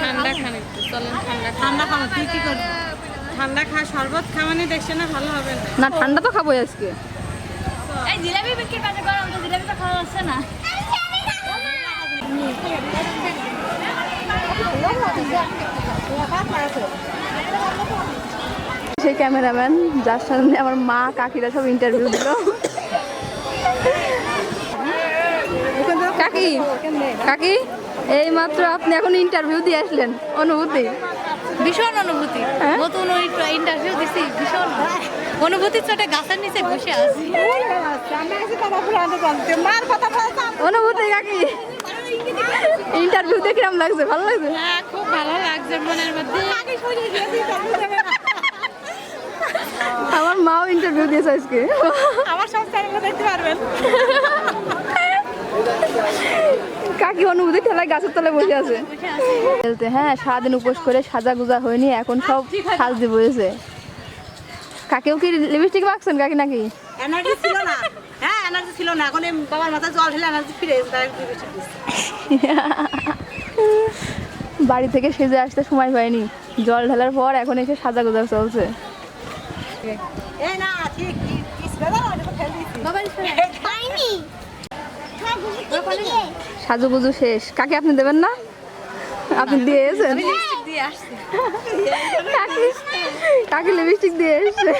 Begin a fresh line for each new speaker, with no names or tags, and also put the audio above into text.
ঠান্ডা খান একটু, চলেন ঠান্ডা খাবো। কি করবো? ঠান্ডা খা, শরবত খাওয়ানি দেখছে না, ভালো হবে না।
না ঠান্ডা তো খাবোই আজকে।
এই জিলাপি বিক্রি কাছে গরম তো জিলাপি তো খাওয়া যাচ্ছে না।
সেই ক্যামেরাম্যান যার সামনে আমার মা কাকিরা সব ইন্টারভিউ দিল। কাকি কাকি এই মাত্র আপনি এখন ইন্টারভিউ দিয়ে আসলেন, অনুভূতি?
ভীষণ অনুভূতি,
হ্যাঁ?
নতুন ইন্টারভিউ দিছি, ভীষণ অনুভূতির চোটে গাছের নিচে বসে আছি।
অনুভূতি কাকি, ইন্টারভিউ দেখে কেমন লাগছে? ভালো লাগছে?
হ্যাঁ, খুব ভালো লাগছে মনের মধ্যে।
আমার মাও ইন্টারভিউ দিয়েছে আজকে।
আমার সব চ্যানেলে দেখতে পারবেন।
কাকি অনুভূতি ঠেলায় গাছের তলায় বসে আছে। হ্যাঁ, সারাদিন উপোস করে সাজা গুজা হয়নি, এখন সব সাজতে বসেছে। কাকেও কি লিপস্টিক মাখছেন কাকি নাকি?
এনার্জি ছিল না, হ্যাঁ এনার্জি ছিল না, এখন এই বাবার মাথায় জল ঢেলে এনার্জি ফিরে এসে তাই লিপস্টিক দিচ্ছে।
বাড়ি থেকে সেজে আসতে সময় পায়নি, জল ঢালার পর এখন এসে সাজা গুজা চলছে।
এই না ঠিক কি ছিল না, ওটা তো ফেলে দিয়েছি।
সাজুগুজু শেষ। কাকি আপনি দেবেন না? আপনি দিয়েছেন?
লিপস্টিক দিয়ে আসছি।
কাকি লিপস্টিক দিয়ে এসছে।